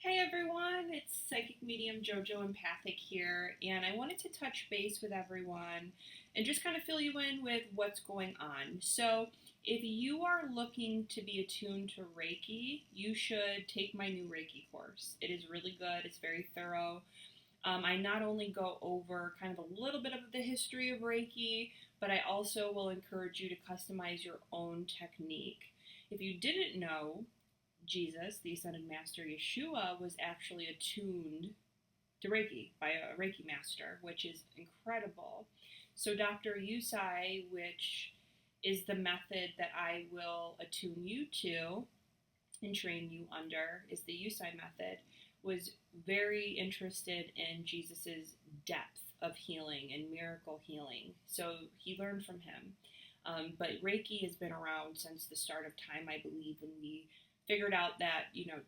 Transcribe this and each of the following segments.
Hey everyone, it's Psychic Medium JoJo Empathic here, and I wanted to touch base with everyone and just kind of fill you in with what's going on. So, if you are looking to be attuned to Reiki, you should take my new Reiki course. It is really good, it's very thorough. I not only go over kind of a little bit of the history of Reiki, but I also will encourage you to customize your own technique. If you didn't know, Jesus, the Ascended Master Yeshua, was actually attuned to Reiki by a Reiki master, which is incredible. So Dr. Yusai, which is the method that I will attune you to and train you under, is the Yusai method, was very interested in Jesus's depth of healing and miracle healing. So he learned from him. But Reiki has been around since the start of time, I believe, when we figured out that,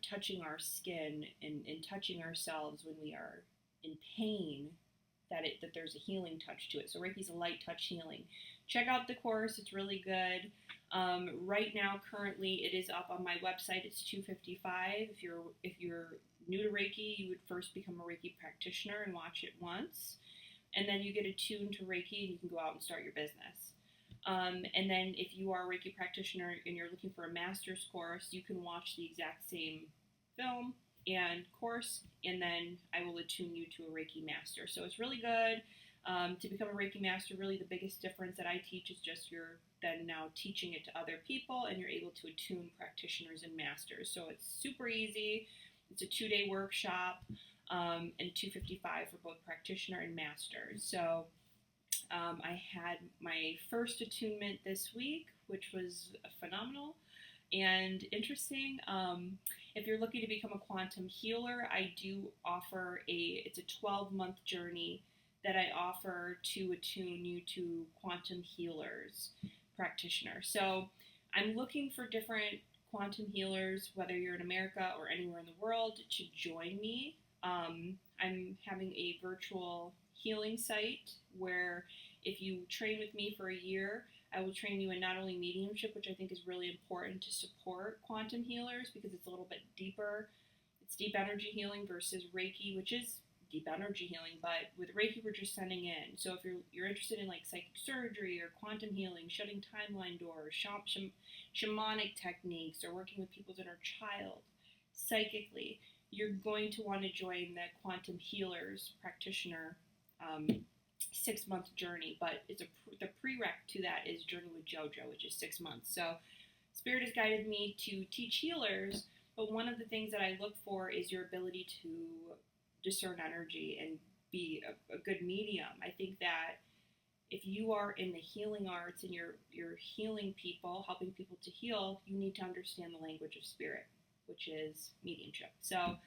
touching our skin and touching ourselves when we are in pain, that there's a healing touch to it. So Reiki's a light touch healing. Check out the course; it's really good. Right now, currently, it is up on my website. It's $255. If you're new to Reiki, you would first become a Reiki practitioner and watch it once, and then you get attuned to Reiki and you can go out and start your business. And then if you are a Reiki practitioner and you're looking for a master's course, you can watch the exact same film and course, and then I will attune you to a Reiki master. So it's really good. To become a Reiki master, really the biggest difference that I teach is just you're then now teaching it to other people, and you're able to attune practitioners and masters. So it's super easy. It's a 2-day workshop, and $255 for both practitioner and masters. So I had my first attunement this week, which was phenomenal and interesting. If you're looking to become a quantum healer, I do offer it's a 12-month journey that I offer to attune you to quantum healers practitioners. So I'm looking for different quantum healers, whether you're in America or anywhere in the world, to join me. I'm having a virtual healing site where if you train with me for a year, I will train you in not only mediumship, which I think is really important to support quantum healers because it's a little bit deeper. It's deep energy healing versus Reiki, which is deep energy healing, but with Reiki we're just sending in. So if you're interested in like psychic surgery or quantum healing, shutting timeline doors, shamanic techniques, or working with people's inner child psychically, you're going to want to join the quantum healers practitioner 6-month journey, but the prereq to that is Journey with JoJo, which is 6 months. So Spirit has guided me to teach healers, but one of the things that I look for is your ability to discern energy and be a good medium. I think that if you are in the healing arts and you're healing people, helping people to heal, you need to understand the language of spirit, which is mediumship. So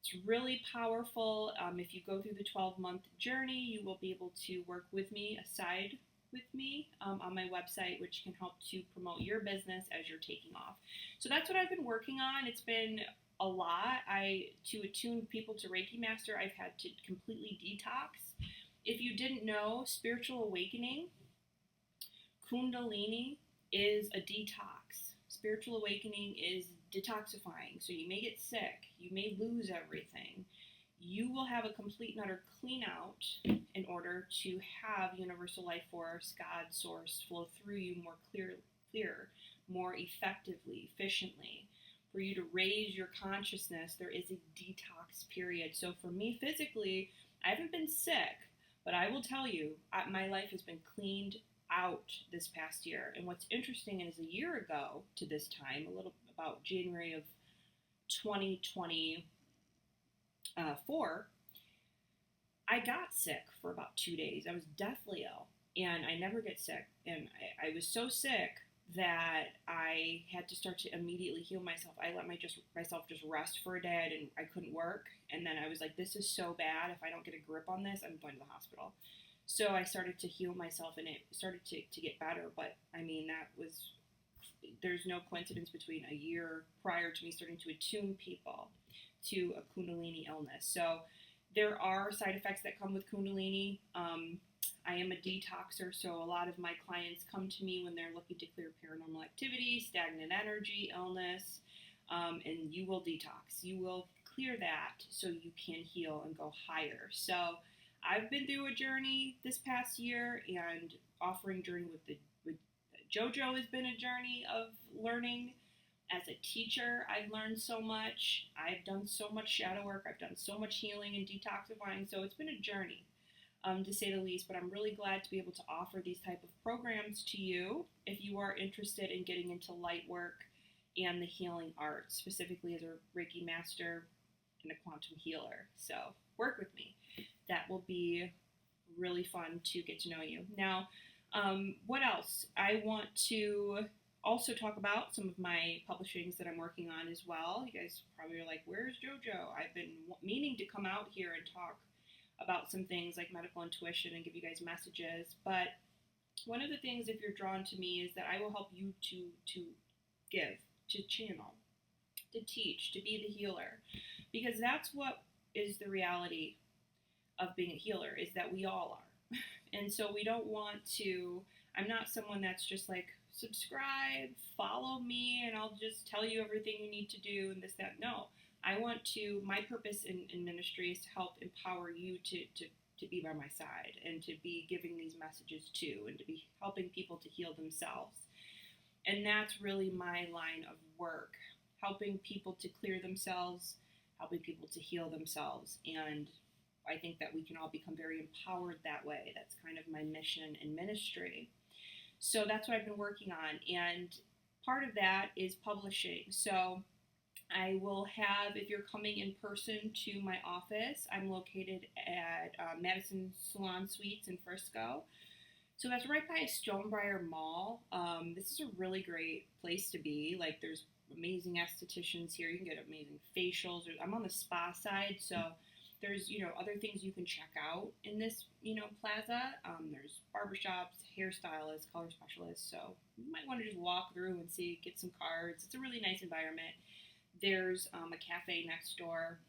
it's really powerful. If you go through the 12-month journey, you will be able to work with me, aside with me on my website, which can help to promote your business as you're taking off. So that's what I've been working on. It's been a lot. To attune people to Reiki Master, I've had to completely detox. If you didn't know, spiritual awakening, Kundalini is a detox. Spiritual awakening is detoxifying. So you may get sick, you may lose everything. You will have a complete and utter clean out in order to have universal life force, God, source flow through you more clear, more effectively, efficiently. For you to raise your consciousness, there is a detox period. So for me physically, I haven't been sick, but I will tell you, my life has been cleaned out this past year. And what's interesting is a year ago to this time, about January of 2024, I got sick for about 2 days. I was deathly ill, and I never get sick. And I was so sick that I had to start to immediately heal myself. I let myself just rest for a day. I couldn't work. And then I was like, this is so bad. If I don't get a grip on this, I'm going to the hospital. So I started to heal myself, and it started to get better. But I mean, there's no coincidence between a year prior to me starting to attune people to a Kundalini illness. So there are side effects that come with Kundalini. I am a detoxer, so a lot of my clients come to me when they're looking to clear paranormal activity, stagnant energy, illness, and you will detox. You will clear that so you can heal and go higher. So I've been through a journey this past year, and offering journey with JoJo has been a journey of learning. As a teacher, I've learned so much. I've done so much shadow work. I've done so much healing and detoxifying. So it's been a journey, to say the least. But I'm really glad to be able to offer these type of programs to you if you are interested in getting into light work and the healing arts, specifically as a Reiki master and a quantum healer. So work with me. That will be really fun to get to know you. Now, what else? I want to also talk about some of my publishings that I'm working on as well. You guys probably are like, where's JoJo? I've been meaning to come out here and talk about some things like medical intuition and give you guys messages. But one of the things, if you're drawn to me, is that I will help you to give, to channel, to teach, to be the healer. Because that's what is the reality of being a healer, is that we all are. And so we don't want to, I'm not someone that's just like, subscribe, follow me, and I'll just tell you everything you need to do and this, that. No, I want to, my purpose in ministry is to help empower you to be by my side and to be giving these messages too, and to be helping people to heal themselves. And that's really my line of work, helping people to clear themselves, helping people to heal themselves. And I think that we can all become very empowered that way. That's kind of my mission in ministry. So that's what I've been working on. And part of that is publishing. So I will have, if you're coming in person to my office, I'm located at Madison Salon Suites in Frisco. So that's right by Stonebriar Mall. This is a really great place to be. Like, there's amazing estheticians here. You can get amazing facials. I'm on the spa side, so there's, other things you can check out in this, plaza. There's barbershops, hairstylists, color specialists. So you might want to just walk through and see, get some cards. It's a really nice environment. There's a cafe next door,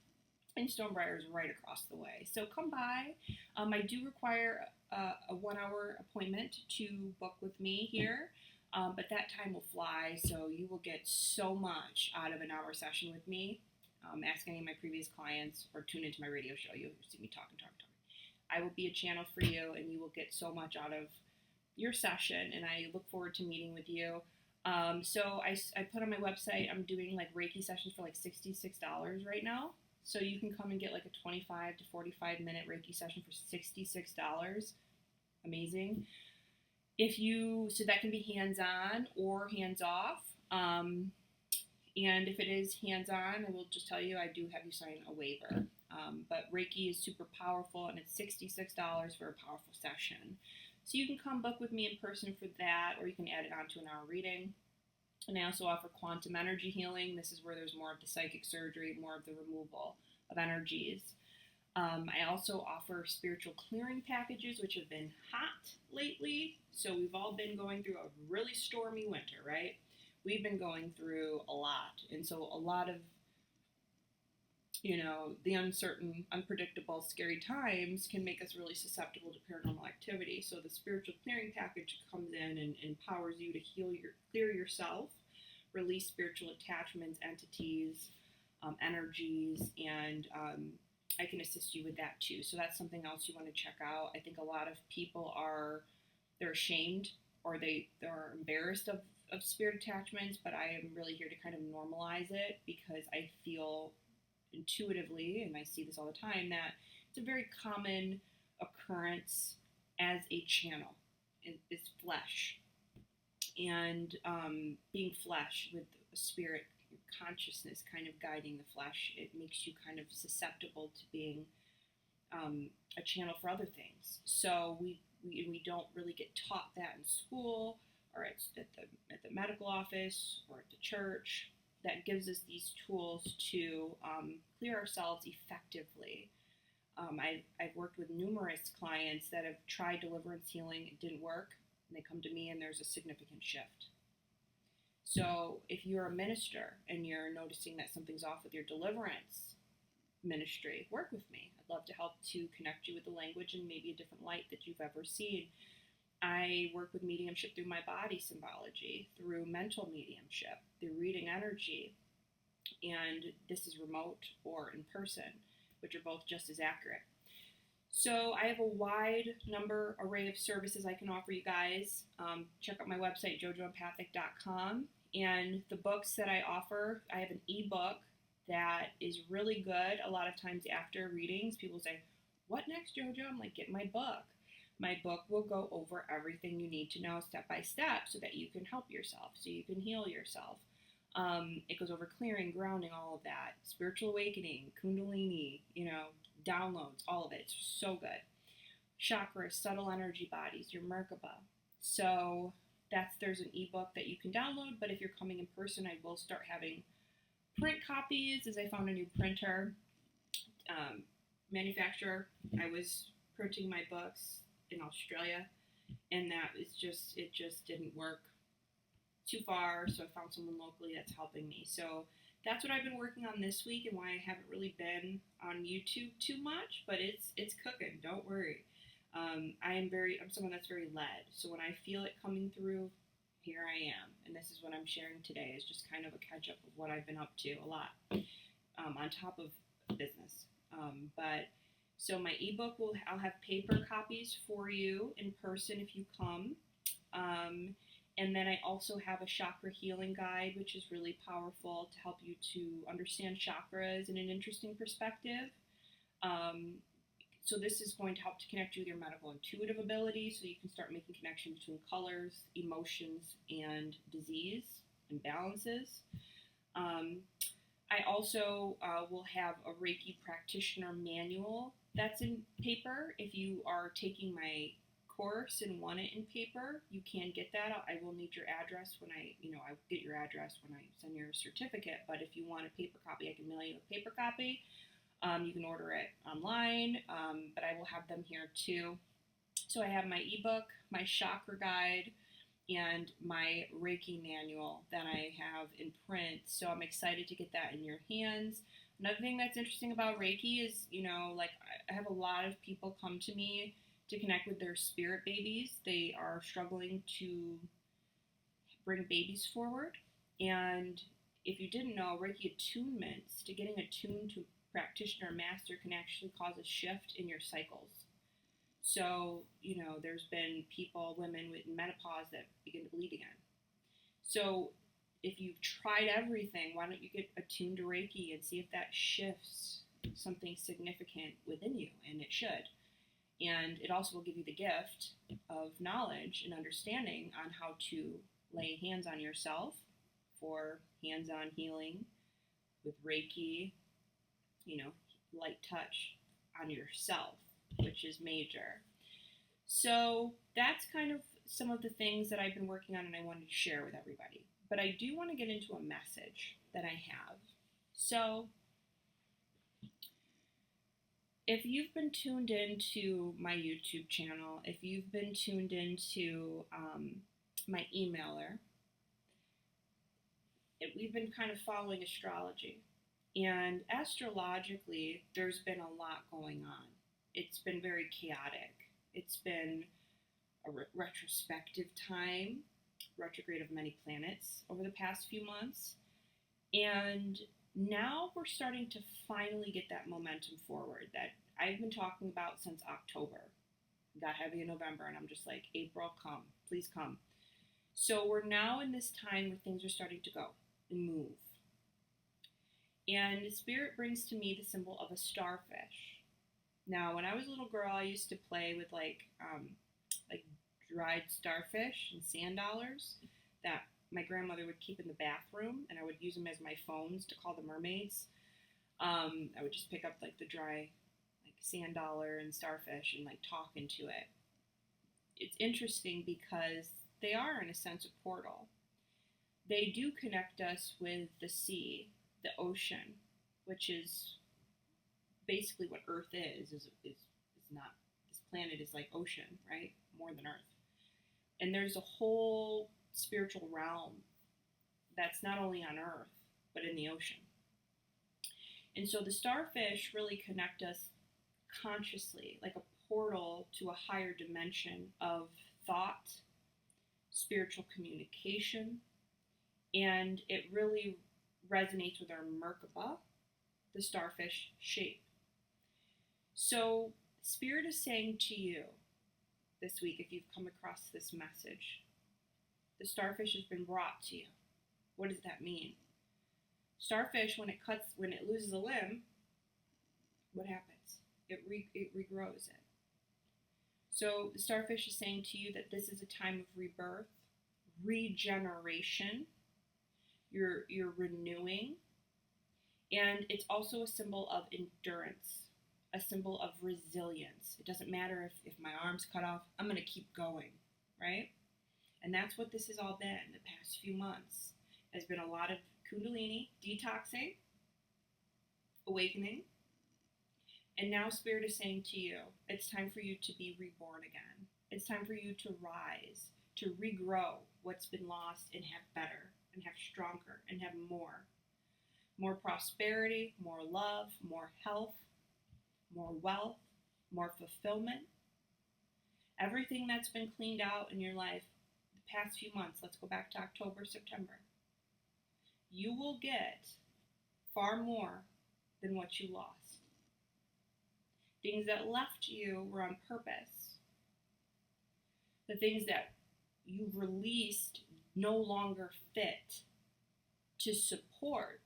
and Stonebriar is right across the way. So come by. I do require a 1-hour appointment to book with me here, but that time will fly. So you will get so much out of an hour session with me. Ask any of my previous clients or tune into my radio show. You'll see me talk. I will be a channel for you, and you will get so much out of your session, and I look forward to meeting with you. So I put on my website, I'm doing like Reiki sessions for like $66 right now. So you can come and get like a 25 to 45 minute Reiki session for $66. Amazing. So that can be hands-on or hands-off. And if it is hands-on, I will just tell you, I do have you sign a waiver. But Reiki is super powerful, and it's $66 for a powerful session. So you can come book with me in person for that, or you can add it on to an hour reading. And I also offer quantum energy healing. This is where there's more of the psychic surgery, more of the removal of energies. I also offer spiritual clearing packages, which have been hot lately. So we've all been going through a really stormy winter, right? We've been going through a lot. And so a lot of, the uncertain, unpredictable, scary times can make us really susceptible to paranormal activity. So the spiritual clearing package comes in and empowers you to clear yourself, release spiritual attachments, entities, energies, and I can assist you with that too. So that's something else you want to check out. I think a lot of people they're ashamed, or they're embarrassed of spirit attachments, but I am really here to kind of normalize it, because I feel intuitively, and I see this all the time, that it's a very common occurrence as a channel. It's flesh. And being flesh with a spirit consciousness kind of guiding the flesh, it makes you kind of susceptible to being a channel for other things. So we don't really get taught that in school, or at the medical office, or at the church. That gives us these tools to clear ourselves effectively. I've worked with numerous clients that have tried deliverance healing, it didn't work, and they come to me and there's a significant shift. So if you're a minister and you're noticing that something's off with your deliverance ministry, work with me. I'd love to help to connect you with the language and maybe a different light that you've ever seen. I work with mediumship through my body symbology, through mental mediumship, through reading energy, and this is remote or in person, which are both just as accurate. So I have a wide array of services I can offer you guys. Check out my website, jojoempathic.com. And the books that I offer, I have an ebook that is really good. A lot of times after readings, people say, "What next, Jojo?" I'm like, "Get my book." My book will go over everything you need to know step by step so that you can help yourself, so you can heal yourself. It goes over clearing, grounding, all of that, spiritual awakening, kundalini, downloads, all of it. It's so good. Chakras, subtle energy bodies, your Merkaba. So there's an ebook that you can download, but if you're coming in person, I will start having print copies as I found a new printer manufacturer. I was printing my books in Australia, and it just didn't work too far, so I found someone locally that's helping me. So that's what I've been working on this week, and why I haven't really been on YouTube too much, but it's cooking, don't worry. I'm someone that's very led, so when I feel it coming through, here I am, and this is what I'm sharing today, is just kind of a catch up of what I've been up to a lot, on top of business. So my ebook I'll have paper copies for you in person if you come. And then I also have a chakra healing guide, which is really powerful to help you to understand chakras in an interesting perspective. So this is going to help to connect you with your medical intuitive ability, so you can start making connections between colors, emotions, and disease and balances. I also will have a Reiki practitioner manual that's in paper. If you are taking my course and want it in paper, you can get that. I will need your address I'll get your address when I send your certificate, but if you want a paper copy, I can mail you a paper copy. You can order it online, but I will have them here too. So I have my ebook, my chakra guide, and my Reiki manual that I have in print. So I'm excited to get that in your hands. Another thing that's interesting about Reiki is, I have a lot of people come to me to connect with their spirit babies. They are struggling to bring babies forward. And if you didn't know, Reiki attunements, to getting attuned to a practitioner or master, can actually cause a shift in your cycles. So, there's been women with menopause that begin to bleed again. So if you've tried everything, why don't you get attuned to Reiki and see if that shifts something significant within you, and it should. And it also will give you the gift of knowledge and understanding on how to lay hands on yourself for hands-on healing with Reiki, light touch on yourself, which is major. So that's kind of some of the things that I've been working on and I wanted to share with everybody. But I do want to get into a message that I have. So if you've been tuned into my YouTube channel, if you've been tuned into my emailer, we've been kind of following astrology. And astrologically, there's been a lot going on. It's been very chaotic. It's been a retrospective time, retrograde of many planets over the past few months. And now we're starting to finally get that momentum forward that I've been talking about since October. It got heavy in November, and I'm just like, April, come, please come. So we're now in this time where things are starting to go and move. And Spirit brings to me the symbol of a starfish. Now, when I was a little girl, I used to play with like dried starfish and sand dollars that my grandmother would keep in the bathroom, and I would use them as my phones to call the mermaids. I would just pick up like the dry sand dollar and starfish and talk into it. It's interesting because they are, in a sense, a portal. They do connect us with the sea, the ocean, which is basically what Earth is not, this planet is like ocean, right? More than Earth. And there's a whole spiritual realm that's not only on Earth, but in the ocean. And so the starfish really connect us consciously, like a portal to a higher dimension of thought, spiritual communication, and it really resonates with our Merkaba, the starfish shape. So Spirit is saying to you this week, if you've come across this message, the starfish has been brought to you. What does that mean? Starfish, when it loses a limb, what happens? It regrows it. So the starfish is saying to you that this is a time of rebirth, regeneration. You're renewing, and it's also a symbol of endurance, a symbol of resilience. It doesn't matter if my arm's cut off, I'm going to keep going, right? And that's what this has all been the past few months. Has been a lot of Kundalini, detoxing, awakening, and now Spirit is saying to you, it's time for you to be reborn again. It's time for you to rise, to regrow what's been lost and have better, and have stronger, and have more. More prosperity, more love, more health, more wealth, more fulfillment. Everything that's been cleaned out in your life the past few months, let's go back to October, September. You will get far more than what you lost. Things that left you were on purpose. The things that you released no longer fit to support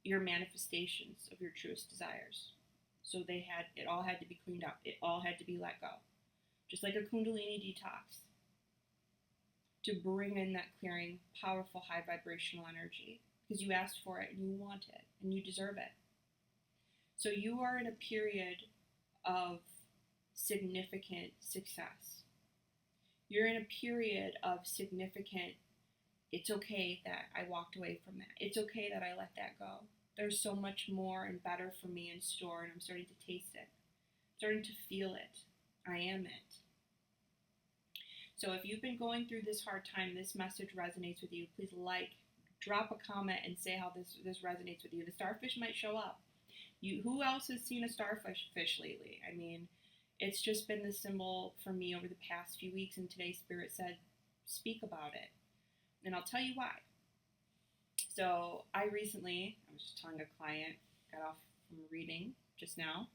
your manifestations of your truest desires. So it all had to be cleaned up. It all had to be let go. Just like a Kundalini detox. To bring in that clearing, powerful, high vibrational energy. Because you asked for it and you want it and you deserve it. So you are in a period of significant success. You're in a period of significant, it's okay that I walked away from that. It's okay that I let that go. There's so much more and better for me in store, and I'm starting to taste it. I'm starting to feel it. I am it. So if you've been going through this hard time, this message resonates with you, please drop a comment and say how this resonates with you. The starfish might show up. Who else has seen a starfish lately? I mean, it's just been the symbol for me over the past few weeks, and today Spirit said, speak about it. And I'll tell you why. So I was just telling a client, got off from a reading just now,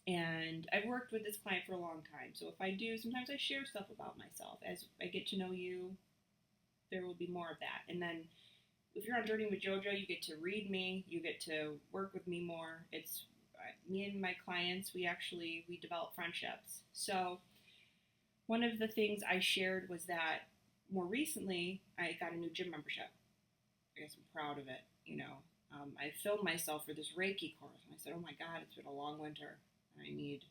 and I've worked with this client for a long time. So if I do, sometimes I share stuff about myself. As I get to know you, there will be more of that. And then if you're on Journey with JoJo, you get to read me, you get to work with me more. It's me and my clients, we develop friendships. So one of the things I shared was that more recently, I got a new gym membership. I guess I'm proud of it, I filmed myself for this Reiki course, and I said, oh my God, it's been a long winter, and I need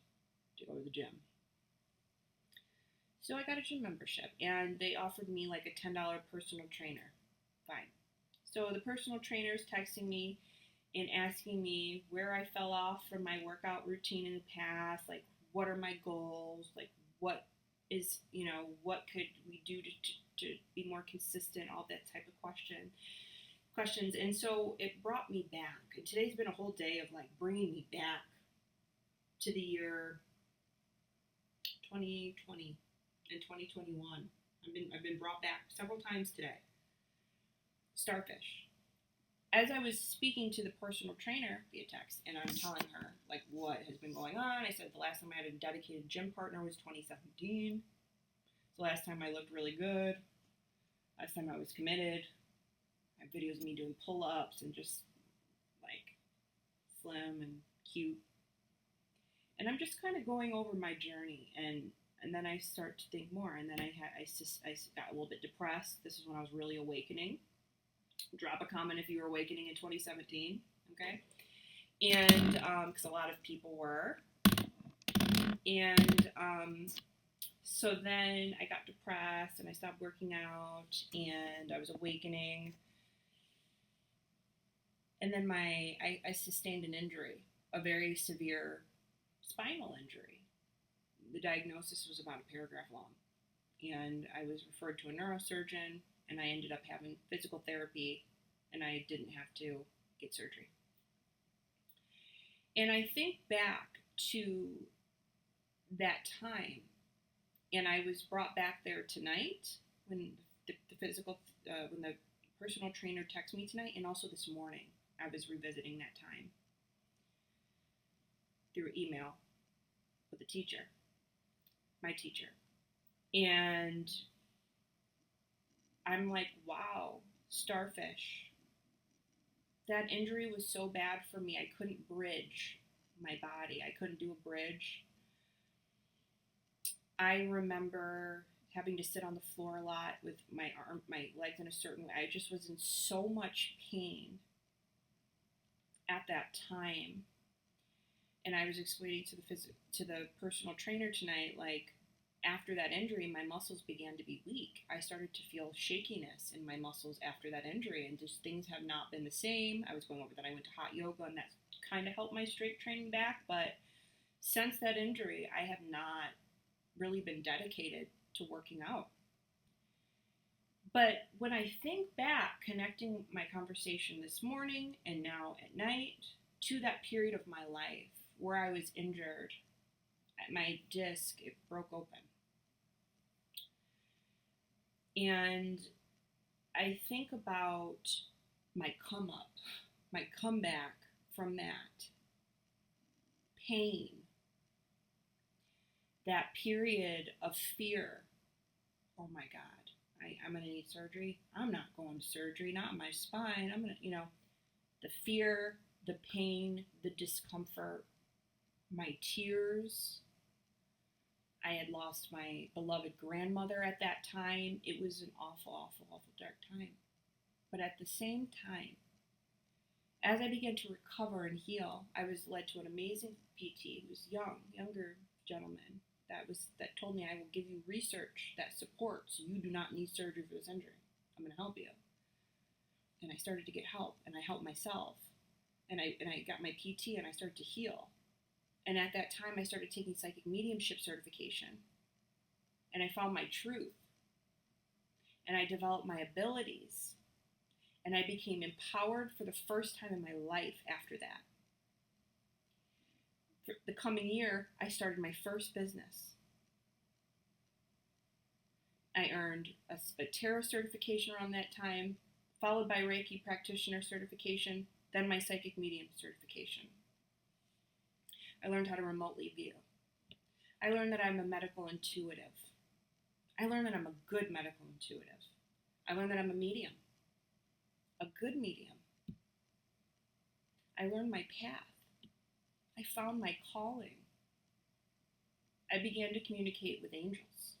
to go to the gym. So I got a gym membership, and they offered me like a $10 personal trainer. Fine. So the personal trainer is texting me and asking me where I fell off from my workout routine in the past, like what are my goals, like what is, what could we do to be more consistent, all that type of questions. And so it brought me back. And today's been a whole day of like bringing me back to the year 2020 and 2021. I've been brought back several times today. Starfish. As I was speaking to the personal trainer via text, and I'm telling her like what has been going on, I said the last time I had a dedicated gym partner was 2017. The last time I looked really good. Last time I was committed. I have videos of me doing pull-ups and just like slim and cute. And I'm just kind of going over my journey, and then I start to think more, and then I got a little bit depressed. This is when I was really awakening. Drop a comment if you were awakening in 2017, okay? And because a lot of people were. And so then I got depressed, and I stopped working out, and I was awakening. And then I sustained an injury, a very severe spinal injury. The diagnosis was about a paragraph long. And I was referred to a neurosurgeon, and I ended up having physical therapy, and I didn't have to get surgery. And I think back to that time, and I was brought back there tonight when the physical, when the personal trainer texted me tonight, and also this morning I was revisiting that time through email with a teacher, my teacher. And I'm like, wow, starfish. That injury was so bad for me, I couldn't bridge my body. I couldn't do a bridge. I remember having to sit on the floor a lot with my legs in a certain way. I just was in so much pain at that time. And I was explaining to the personal trainer tonight, like, after that injury, my muscles began to be weak. I started to feel shakiness in my muscles after that injury, and just things have not been the same. I was going over that. I went to hot yoga, and that kind of helped my strength training back. But since that injury, I have not really been dedicated to working out. But when I think back, connecting my conversation this morning and now at night to that period of my life where I was injured, my disc, it broke open. And I think about my come up, my comeback from that pain, that period of fear. Oh my God, I'm going to need surgery. I'm not going to surgery, not my spine. I'm going to, the fear, the pain, the discomfort, my tears. I had lost my beloved grandmother at that time. It was an awful, awful, awful dark time. But at the same time, as I began to recover and heal, I was led to an amazing PT who was younger gentleman that told me, I will give you research that supports you do not need surgery for this injury. I'm going to help you. And I started to get help, and I helped myself. And I got my PT, and I started to heal. And at that time, I started taking psychic mediumship certification. And I found my truth. And I developed my abilities. And I became empowered for the first time in my life after that. For the coming year, I started my first business. I earned a tarot certification around that time, followed by Reiki practitioner certification, then my psychic medium certification. I learned how to remotely view. I learned that I'm a medical intuitive. I learned that I'm a good medical intuitive. I learned that I'm a medium, a good medium. I learned my path. I found my calling. I began to communicate with angels,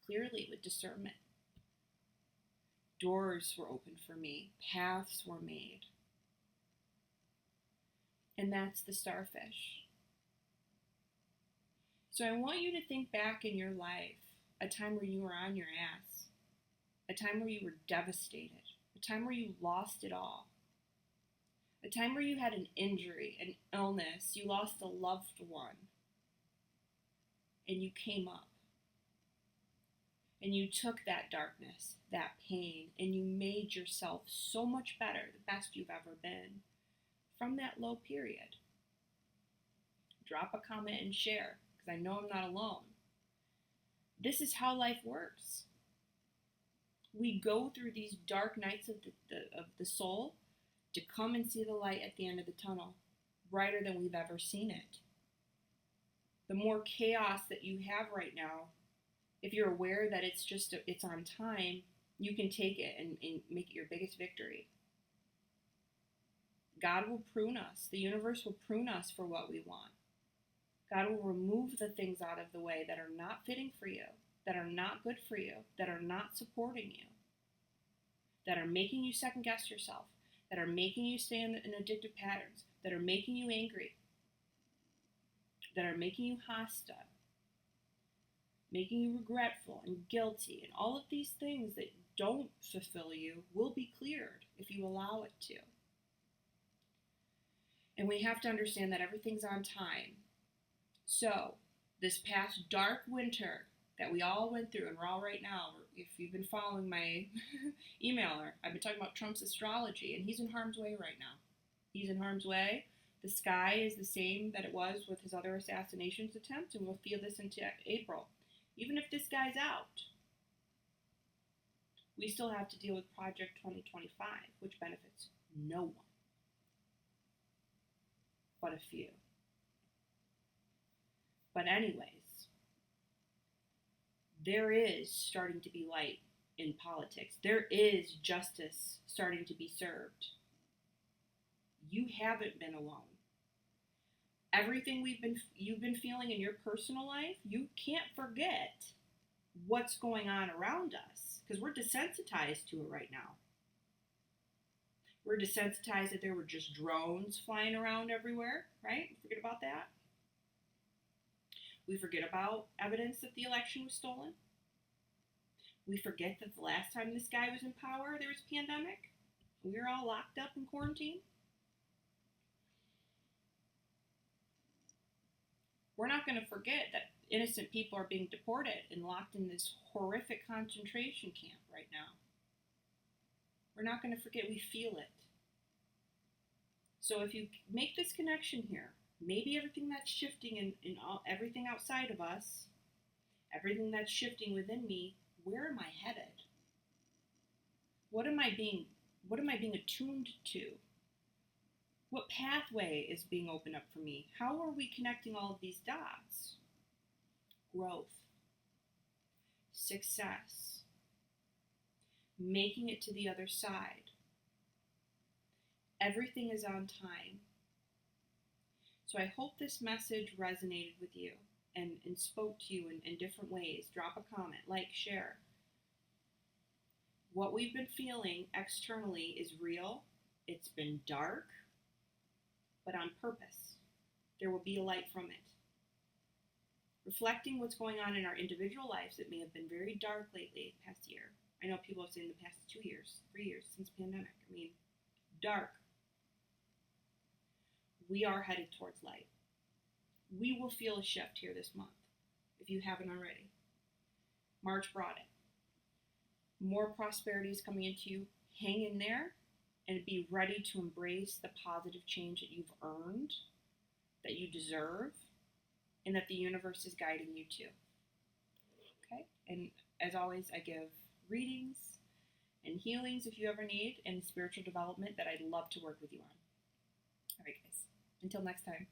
clearly with discernment. Doors were opened for me. Paths were made. And that's the starfish. So I want you to think back in your life, a time where you were on your ass, a time where you were devastated, a time where you lost it all, a time where you had an injury, an illness, you lost a loved one, and you came up. And you took that darkness, that pain, and you made yourself so much better, the best you've ever been, from that low period. Drop a comment and share, because I know I'm not alone. This is how life works. We go through these dark nights of the soul to come and see the light at the end of the tunnel, brighter than we've ever seen it. The more chaos that you have right now, if you're aware that it's on time, you can take it and make it your biggest victory. God will prune us. The universe will prune us for what we want. God will remove the things out of the way that are not fitting for you, that are not good for you, that are not supporting you, that are making you second guess yourself, that are making you stay in addictive patterns, that are making you angry, that are making you hostile, making you regretful and guilty, and all of these things that don't fulfill you will be cleared if you allow it to. And we have to understand that everything's on time. So, this past dark winter that we all went through, and we're all right now, if you've been following my emailer, I've been talking about Trump's astrology, and he's in harm's way right now. He's in harm's way. The sky is the same that it was with his other assassinations attempts, and we'll feel this into April. Even if this guy's out, we still have to deal with Project 2025, which benefits no one but a few. But anyways, there is starting to be light in politics. There is justice starting to be served. You haven't been alone. Everything you've been feeling in your personal life, you can't forget what's going on around us, because we're desensitized to it right now. We're desensitized that there were just drones flying around everywhere, right? Forget about that. We forget about evidence that the election was stolen. We forget that the last time this guy was in power, there was a pandemic. We were all locked up in quarantine. We're not going to forget that innocent people are being deported and locked in this horrific concentration camp right now. We're not going to forget, we feel it. So if you make this connection here, maybe everything that's shifting in everything outside of us, everything that's shifting within me, where am I headed? What am I being attuned to? What pathway is being opened up for me? How are we connecting all of these dots? Growth, success, making it to the other side. Everything is on time. So I hope this message resonated with you and spoke to you in different ways. Drop a comment, like, share. What we've been feeling externally is real. It's been dark, but on purpose. There will be a light from it. Reflecting what's going on in our individual lives that may have been very dark lately, past year. I know people have said in the past 2 years, 3 years since the pandemic. Dark. We are headed towards light. We will feel a shift here this month, if you haven't already. March brought it. More prosperity is coming into you. Hang in there and be ready to embrace the positive change that you've earned, that you deserve, and that the universe is guiding you to. Okay? And as always, I give readings and healings if you ever need, and spiritual development that I'd love to work with you on. All right, guys. Until next time.